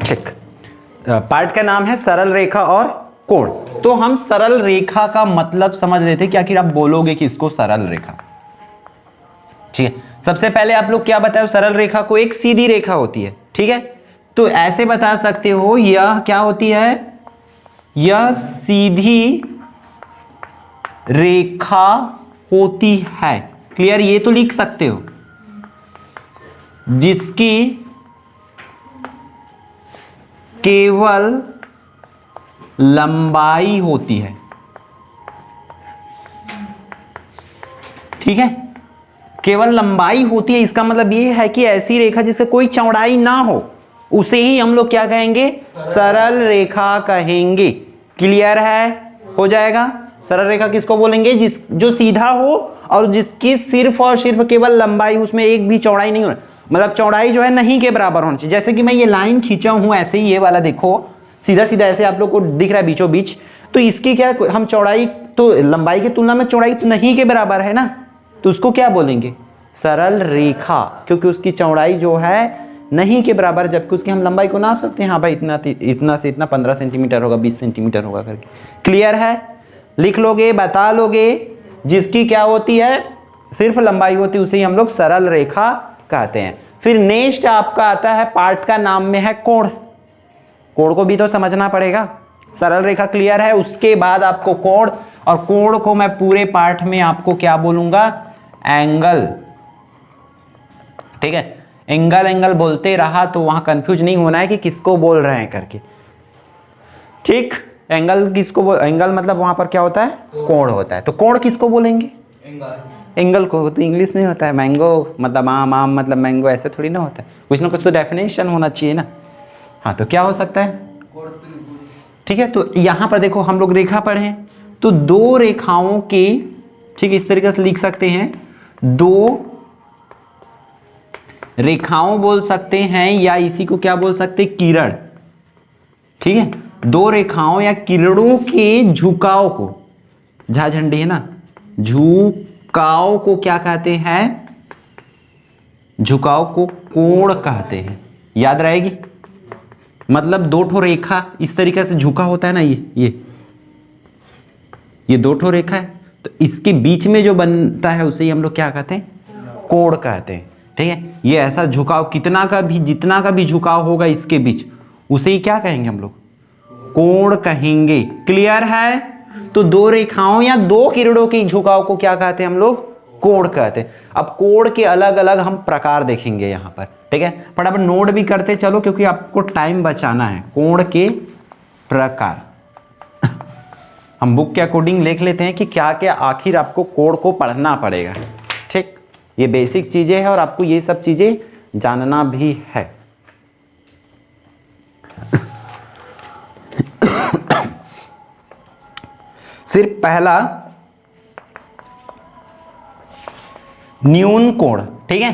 ठीक। पार्ट का नाम है सरल रेखा और कोण। तो हम सरल रेखा का मतलब समझ रहे थे कि आखिर आप बोलोगे कि इसको सरल रेखा। ठीक है, सबसे पहले आप लोग क्या बताओ, सरल रेखा को एक सीधी रेखा होती है। ठीक है, तो ऐसे बता सकते हो यह क्या होती है, यह सीधी रेखा होती है। क्लियर, ये तो लिख सकते हो, जिसकी केवल लंबाई होती है। ठीक है, केवल लंबाई होती है, इसका मतलब ये है कि ऐसी रेखा जिससे कोई चौड़ाई ना हो उसे ही हम लोग क्या कहेंगे, सरल रेखा कहेंगे। क्लियर है, हो जाएगा। सरल रेखा किसको बोलेंगे, जो सीधा हो और जिसकी सिर्फ और सिर्फ केवल लंबाई, उसमें एक भी चौड़ाई नहीं हो, मतलब चौड़ाई जो है नहीं के बराबर होनी चाहिए। जैसे कि मैं ये लाइन खींचा हूं ऐसे ही, ये वाला देखो सीधा सीधा ऐसे आप लोग को दिख रहा है बीचों बीच, तो इसकी क्या हम चौड़ाई तो लंबाई की तुलना में चौड़ाई तो नहीं के बराबर है ना, तो उसको क्या बोलेंगे, सरल रेखा, क्योंकि उसकी चौड़ाई जो है नहीं के बराबर, जबकि उसकी हम लंबाई को नाप सकते हैं। हाँ भाई, इतना से इतना 15 सेंटीमीटर होगा, 20 सेंटीमीटर होगा करके। क्लियर है, लिख लोगे, बता लोगे। जिसकी क्या होती है, सिर्फ लंबाई होती है, उसे ही हम लोग सरल रेखा कहते हैं। फिर नेक्स्ट आपका आता है, पार्ट का नाम में है कोण। कोण को भी तो समझना पड़ेगा। सरल रेखा क्लियर है, उसके बाद आपको कोण, और कोण को मैं पूरे पार्ट में आपको क्या बोलूंगा, एंगल। ठीक है, एंगल एंगल बोलते रहा तो वहां कंफ्यूज नहीं होना है कि किसको बोल रहे हैं करके। ठीक, एंगल किसको एंगल मतलब वहां पर क्या होता है, कोण होता है। तो कोण किसको बोलेंगे, एंगल को। तो इंग्लिश नहीं होता है, मैंगो मतलब आम, आम मतलब मैंगो, ऐसे थोड़ी ना होता है, कुछ ना कुछ तो डेफिनेशन होना चाहिए ना। हाँ, तो क्या हो सकता है, ठीक है। तो यहां पर देखो हम लोग रेखा पढ़े, तो दो रेखाओं के, ठीक इस तरीके से लिख सकते हैं, दो रेखाओं बोल सकते हैं, या इसी को क्या बोल सकते हैं, किरण। ठीक है, दो रेखाओं या किरणों के झुकाव को, झा झंडी है ना, झुकाव को क्या कहते हैं, झुकाव को कोण कहते हैं। याद रहेगी, मतलब दो ठो रेखा इस तरीके से झुका होता है ना, ये दो ठो रेखा है, तो इसके बीच में जो बनता है उसे ही हम लोग क्या कहते हैं, कोण कहते हैं। ठीक है, ये ऐसा झुकाव जितना का भी झुकाव होगा इसके बीच, उसे ही क्या कहेंगे हम लोग, कोण कहेंगे। क्लियर है, तो दो रेखाओं या दो किरणों के झुकाव को क्या कहते हैं हम लोग, कोण कहते हैं। अब कोण के अलग अलग हम प्रकार देखेंगे यहां पर। ठीक है, फटाफट नोट भी करते चलो, क्योंकि आपको टाइम बचाना है। कोण के प्रकार हम बुक के अकॉर्डिंग लिख लेते हैं कि क्या क्या आखिर आपको कोण को पढ़ना पड़ेगा। ठीक, ये बेसिक चीजें हैं और आपको ये सब चीजें जानना भी है। सिर्फ पहला न्यून कोण। ठीक है,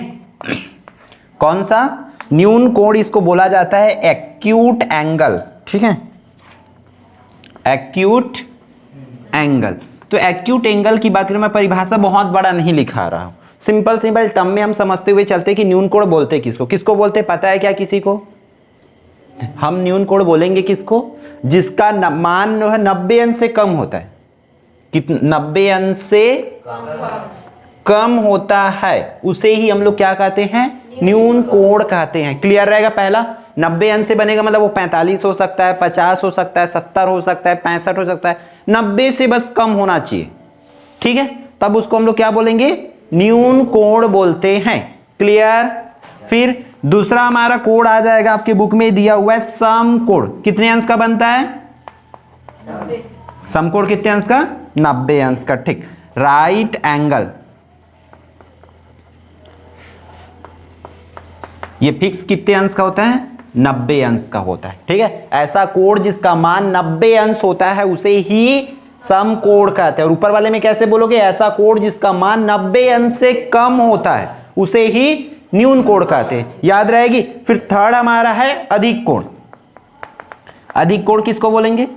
कौन सा, न्यून कोण, इसको बोला जाता है एक्यूट एंगल। ठीक है, एक्यूट एंगल। तो एक्यूट एंगल की बात करें, मैं परिभाषा बहुत बड़ा नहीं लिखा रहा हूं, सिंपल सिंपल टर्म में हम समझते हुए चलते कि न्यून कोण बोलते किसको बोलते, पता है क्या किसी को, हम न्यून कोण बोलेंगे किसको, जिसका मान जो है 90 अंश से कम होता है। कितना, 90 अंश से कम होता है, उसे ही हम लोग क्या कहते हैं, न्यून कोण कहते हैं। क्लियर रहेगा। पहला 90 अंश से बनेगा, मतलब वो 45 हो सकता है, 50 हो सकता है, 70 हो सकता है, 65 हो सकता है, 90 से बस कम होना चाहिए। ठीक है, तब उसको हम लोग क्या बोलेंगे, न्यून कोण बोलते हैं। क्लियर। फिर दूसरा हमारा कोण आ जाएगा, आपके बुक में दिया हुआ है समकोण। कितने अंश का बनता है, 90। समकोण कितने अंश का, 90 अंश का। ठीक, राइट एंगल, ये फिक्स कितने अंश का होता है, 90 अंश का होता है। ठीक है, ऐसा कोण जिसका मान 90 अंश होता है उसे ही समकोण कहते हैं। और ऊपर वाले में कैसे बोलोगे, ऐसा कोण जिसका मान 90 अंश से कम होता है उसे ही न्यून कोण कहते हैं। याद रहेगी। फिर थर्ड हमारा है अधिक कोण। अधिक कोण किसको बोलेंगे,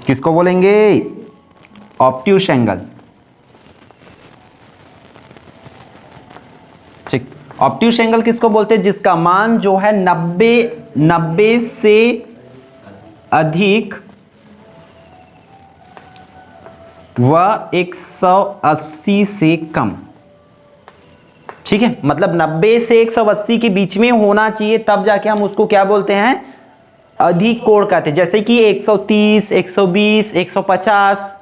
किसको बोलेंगे, ऑब्ट्यूस एंगल। ठीक, ऑब्ट्यूस एंगल किसको बोलते हैं? जिसका मान जो है 90 से अधिक व 180 से कम। ठीक है, मतलब 90 से 180 के बीच में होना चाहिए, तब जाके हम उसको क्या बोलते हैं? अधिक कोण कहते हैं। जैसे कि 130, 120, 150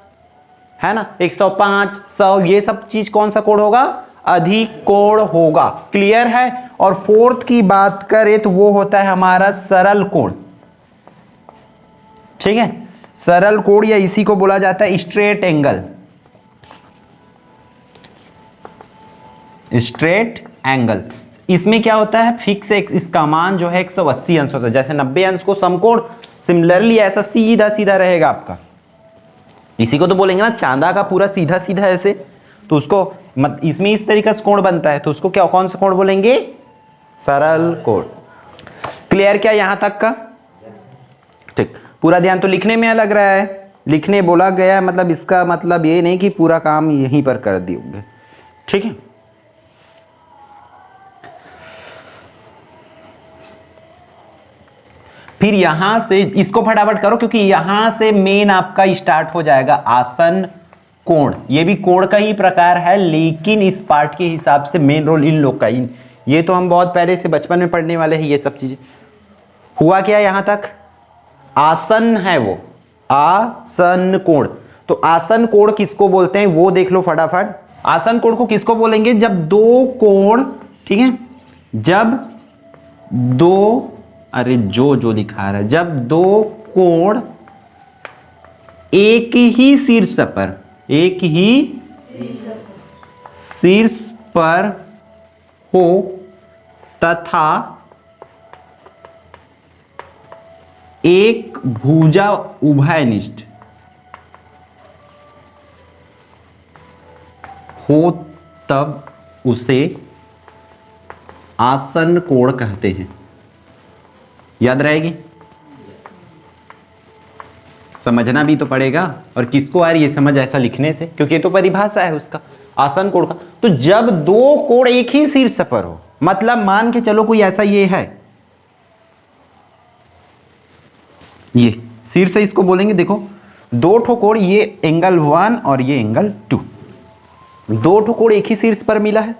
है ना, 105, 100, ये सब चीज कौन सा कोण होगा? अधिक कोण होगा। क्लियर है? और फोर्थ की बात करें तो वो होता है हमारा सरल कोण। ठीक है, सरल कोण या इसी को बोला जाता है स्ट्रेट एंगल। स्ट्रेट एंगल इसमें क्या होता है? फिक्स इसका मान जो है 180 अंश होता है। जैसे 90 अंश को समकोण, सिमिलरली ऐसा सीधा सीधा रहेगा आपका। इसी को तो बोलेंगे ना चांदा का पूरा सीधा सीधा ऐसे, तो उसको इसमें इस तरीके से कोण बनता है, तो उसको क्या, कौन सा कोण बोलेंगे? सरल कोण। क्लियर क्या यहां तक का? ठीक, पूरा ध्यान तो लिखने में लग रहा है, लिखने बोला गया है, मतलब इसका मतलब ये नहीं कि पूरा काम यहीं पर कर दियोगे। ठीक है, फिर यहां से इसको फटाफट करो, क्योंकि यहां से मेन आपका स्टार्ट हो जाएगा आसन कोण। ये भी कोण का ही प्रकार है, लेकिन इस पार्ट के हिसाब से मेन रोल इन लोग का, ये तो हम बहुत पहले से बचपन में पढ़ने वाले हैं ये सब चीजें। हुआ क्या यहां तक? आसन है वो, आसन कोण। तो आसन कोण किसको बोलते हैं वो देख लो फटाफट। आसन कोण को किसको बोलेंगे? जब दो कोण, ठीक है, जब दो, अरे जो लिखा रहा है, जब दो कोण एक ही शीर्ष पर हो तथा एक भुजा उभयनिष्ठ हो, तब उसे आसन कोण कहते हैं। याद रहेगी? समझना भी तो पड़ेगा, और किसको आ रही है समझ ऐसा लिखने से, क्योंकि ये तो परिभाषा है उसका, आसन कोण का। तो जब दो कोण एक ही शीर्ष पर हो, मतलब मान के चलो कोई ऐसा ये है, ये शीर्ष इसको बोलेंगे। देखो दो ठो कोण, ये एंगल 1 और ये एंगल 2, दो ठो कोण एक ही शीर्ष पर मिला है।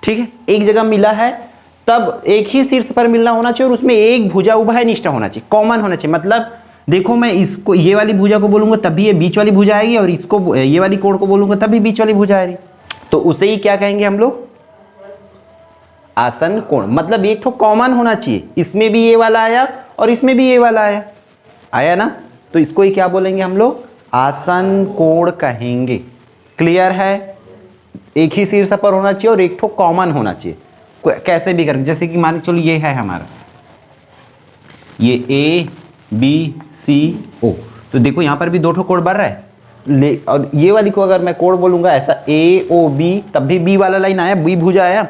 ठीक है, एक जगह मिला है, तब एक ही शीर्ष पर मिलना होना चाहिए, और उसमें एक भुजा उभयनिष्ठ होना चाहिए, कॉमन होना चाहिए। मतलब देखो मैं इसको, ये वाली भुजा को बोलूंगा तभी ये बीच वाली भुजा आएगी, और इसको ये वाली कोण को बोलूंगा तभी बीच वाली भुजा आएगी, तो उसे ही क्या कहेंगे हम लोग? आसन कोण। मतलब एक तो कॉमन होना चाहिए, इसमें भी ये वाला आया और इसमें भी ये वाला आया ना, तो इसको ही क्या बोलेंगे हम लोग? आसन कोण कहेंगे। क्लियर है? एक ही शीर्ष पर होना चाहिए और एक तो कॉमन होना चाहिए, कैसे भी करके। जैसे कि मान के चलो ये है हमारा, ये ए बी सी ओ, तो देखो यहां पर भी दो ठो कोण बन रहा है, और ये वाली को अगर मैं कोण बोलूंगा ऐसा ए ओ बी, तब भी बी वाला लाइन आया, बी भुजा आया।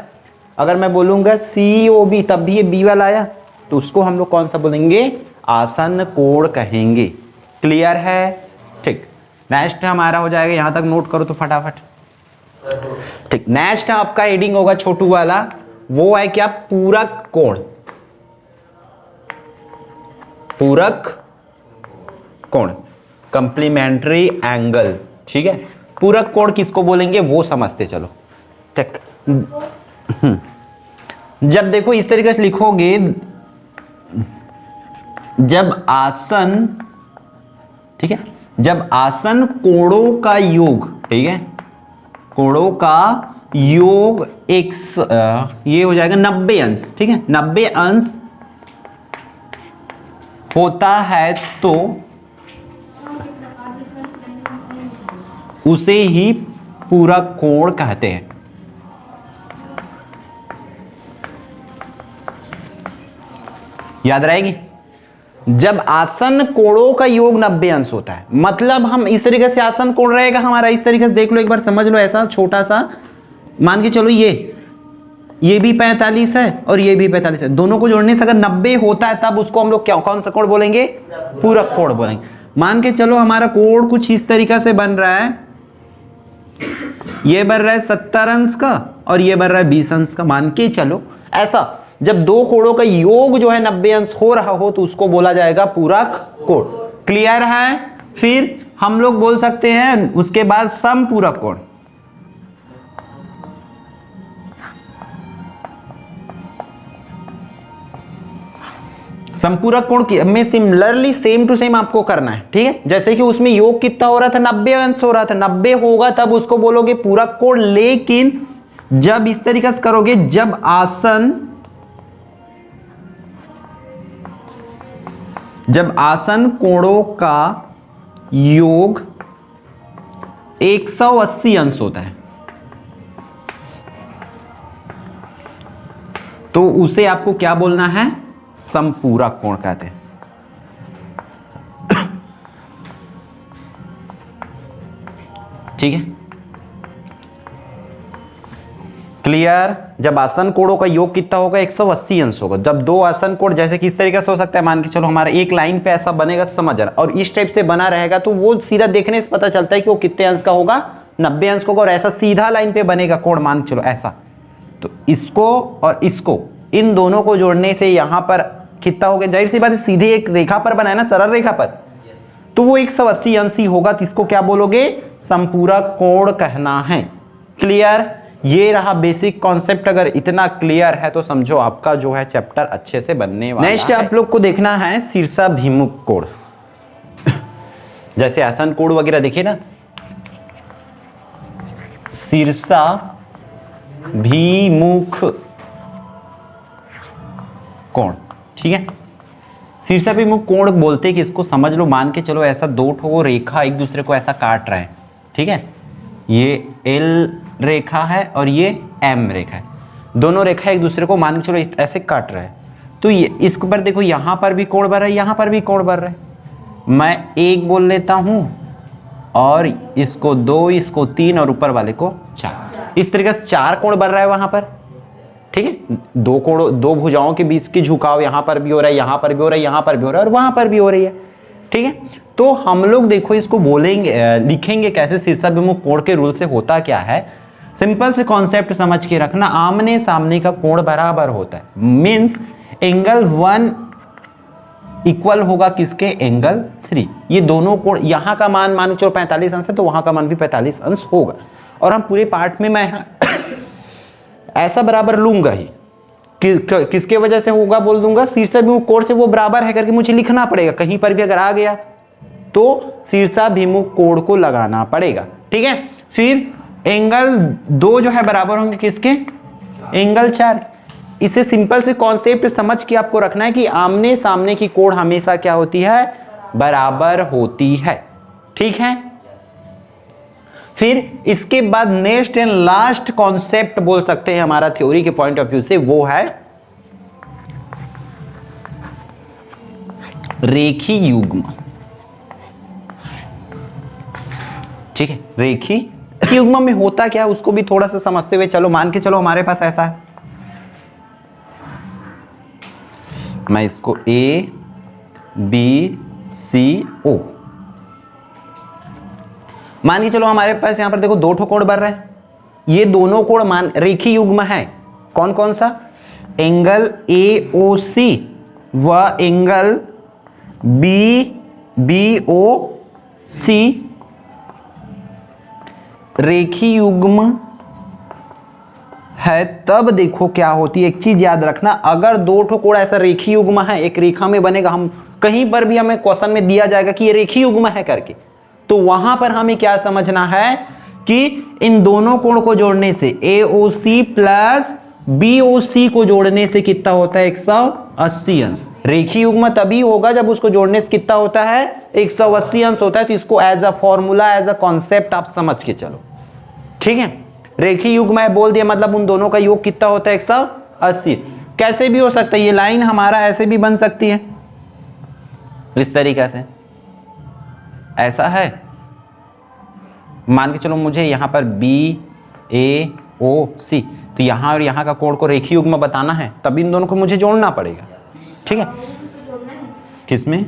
अगर मैं बोलूंगा सी ओ बी, तब भी ये बी वाला आया, तो उसको हम लोग कौन सा बोलेंगे? आसन कोण कहेंगे। क्लियर है? ठीक, नेक्स्ट हमारा हो जाएगा, यहां तक नोट करो तो फटाफट। ठीक, नेक्स्ट आपका हेडिंग होगा छोटू वाला, वो है क्या? पूरक कोण। पूरक कोण, कंप्लीमेंट्री एंगल। ठीक है, पूरक कोण किसको बोलेंगे वो समझते चलो। ठीक, जब देखो इस तरीके से लिखोगे, जब आसन, ठीक है, जब आसन कोणों का योग, ठीक है, कोणों का योग x, ये हो जाएगा 90 अंश। ठीक है, 90 अंश होता है तो उसे ही पूरक कोण कहते हैं। याद रहेगी? जब आसन कोणों का योग 90 अंश होता है, मतलब हम इस तरीके से आसन कोण रहेगा हमारा, इस तरीके से देख लो, एक बार समझ लो, ऐसा छोटा सा मान के चलो, ये भी 45 है और ये भी 45 है, दोनों को जोड़ने से अगर 90 होता है, तब उसको हम लोग क्या, कौन सा कोण बोलेंगे? पूरक कोण बोलेंगे। मान के चलो हमारा कोण कुछ इस तरीका से बन रहा है, ये बन रहा है 70 अंश का और ये बन रहा है 20 अंश का। मान के चलो ऐसा जब दो कोणों का योग जो है 90 अंश हो रहा हो तो उसको बोला जाएगा पूरक कोण। क्लियर है? फिर हम लोग बोल सकते हैं उसके बाद समपूरक कोण। संपूरक कोण में सिमिलरली सेम टू सेम आपको करना है, ठीक है। जैसे कि उसमें योग कितना हो रहा था, 90 अंश हो रहा था, 90 होगा तब उसको बोलोगे पूरक कोण। लेकिन जब इस तरीके से करोगे, जब आसन कोणों का योग 180 अंश होता है तो उसे आपको क्या बोलना है, समपूरक कोण कहते हैं। ठीक है, क्लियर। जब आसन कोणों का योग कितना होगा, 180 अंश होगा। जब दो आसन कोण जैसे किस तरीके से हो सकता है, मान के चलो हमारा एक लाइन पे ऐसा बनेगा, समझ रहा, और इस टाइप से बना रहेगा तो वो सीधा देखने से पता चलता है कि वो कितने अंश का होगा, 90 अंश का होगा। और ऐसा सीधा लाइन पे बनेगा कोण, मान के चलो ऐसा, तो इसको और इसको, इन दोनों को जोड़ने से यहां पर कितना हो गया, जाहिर सी बात है सीधे एक रेखा पर बना है ना, सरल रेखा पर, तो वो 180 अंश ही होगा। तो इसको क्या बोलोगे, संपूरक कोण कहना है। क्लियर? ये रहा बेसिक कॉन्सेप्ट। अगर इतना क्लियर है तो समझो आपका जो है चैप्टर अच्छे से बनने वाला है। नेक्स्ट आप लोग को देखना है शीर्षाभिमुख कोण। जैसे आसन कोण वगैरह देखिए ना, शीर्षाभिमुख कोण, ठीक है। शीर्षाभिमुख कोण बोलते कि इसको समझ लो, मान के चलो ऐसा दो ठो रेखा एक दूसरे को ऐसा काट रहे हैं, ठीक है। ये एल रेखा है और ये एम रेखा है, दोनों रेखा एक दूसरे को मान के चलो ऐसे काट रहे हैं। तो ये इसके ऊपर देखो, यहां पर भी कोण बन रहा है, यहां पर भी कोण बन रहा है। मैं एक बोल लेता हूं और इसको 2, इसको 3 और ऊपर वाले को 4। इस तरीके से 4 कोण बन रहा है वहां पर, ठीक है। दो कोण, दो भुजाओं के बीच की झुकाव यहां पर भी हो रहा है, यहां पर भी हो रहा है, यहां पर भी हो रहा है और वहां पर भी हो रही है, ठीक है। तो हम लोग देखो इसको बोलेंगे, लिखेंगे कैसे, शीर्षाभिमुख कोण के रूल से होता क्या है। सिंपल से कॉन्सेप्ट समझ के रखना, आमने सामने का कोण बराबर होता है, मींस एंगल 1 इक्वल होगा किसके, एंगल 3। ये दोनों कोण, यहां का मान मान चलो 45 अंश है तो वहां का मान भी 45 अंश होगा। और हम पूरे पार्ट में मैं ऐसा बराबर लूंगा ही, किसके वजह से होगा बोल दूंगा, शीर्षाभिमुख कोण से वो बराबर है करके मुझे लिखना पड़ेगा। कहीं पर भी अगर आ गया तो शीर्षाभिमुख कोण को लगाना पड़ेगा, ठीक है। फिर एंगल 2 जो है बराबर होंगे किसके, एंगल 4। इसे सिंपल से कॉन्सेप्ट समझ के आपको रखना है कि आमने सामने की कोण हमेशा क्या होती है, बराबर होती है, ठीक है। फिर इसके बाद नेक्स्ट एंड लास्ट कॉन्सेप्ट बोल सकते हैं हमारा थ्योरी के पॉइंट ऑफ व्यू से, वो है रेखी युग्म, ठीक है। रेखी युग्म में होता क्या है उसको भी थोड़ा सा समझते हुए चलो, मान के चलो हमारे पास ऐसा है, मैं इसको A B C O मान के चलो, हमारे पास यहां पर देखो दो ठो कोण बन रहे हैं। ये दोनों कोण मान रेखी युग्म है, कौन कौन सा, एंगल AOC व एंगल BOC रेखी युग्म है। तब देखो क्या होती है, एक चीज याद रखना, अगर दो ठो कोण ऐसा रेखी युग्म है, एक रेखा में बनेगा, हम कहीं पर भी हमें क्वेश्चन में दिया जाएगा कि ये रेखी युग्म है करके, तो वहां पर हमें क्या समझना है कि इन दोनों कोण को जोड़ने से AOC प्लस BOC को जोड़ने से कितना होता है, 180 अंश। रेखी युग्म तभी होगा जब उसको जोड़ने से कितना होता है, 180 अंश होता है। तो इसको as a formula, as a concept आप समझ के चलो, ठीक है। रेखी युग्म है बोल दिया, मतलब उन दोनों का योग कितना होता है, 180। कैसे भी हो सकता है, ये लाइन हमारा ऐसे भी बन सकती है, इस तरीके से, ऐसा है। मान के चलो मुझे यहां पर BAOC, तो यहां और यहां का कोण को रेखी युग्म बताना है, तब इन दोनों को मुझे जोड़ना पड़ेगा, ठीक है। किसमें,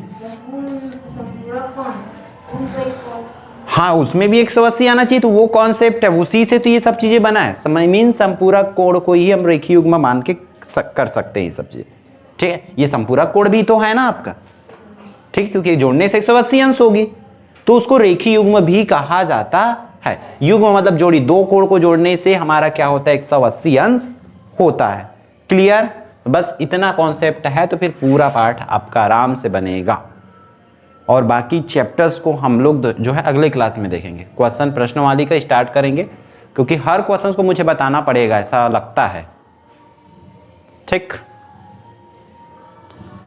हाँ उसमें भी 180 आना चाहिए, तो वो कॉन्सेप्ट है, उसी से तो ये सब चीजें बना है। समय मीन्स हम पूरा कोड को ही हम रेखीय युग्म मान के कर सकते हैं ये सब चीजें। ठीक है, ये संपूरक कोड भी तो है ना आपका, ठीक है, क्योंकि जोड़ने से 180 अंश होगी, तो उसको रेखीय युग्म भी कहा जाता है। युग्म मतलब जोड़ी, दो कोड को जोड़ने से हमारा क्या होता है, 180 अंश होता है। क्लियर, बस इतना कॉन्सेप्ट है तो फिर पूरा पाठ आपका आराम से बनेगा। और बाकी चैप्टर्स को हम लोग जो है अगले क्लास में देखेंगे। क्वेश्चन प्रश्नवाली का स्टार्ट करेंगे, क्योंकि हर क्वेश्चन को मुझे बताना पड़ेगा ऐसा लगता है। ठीक।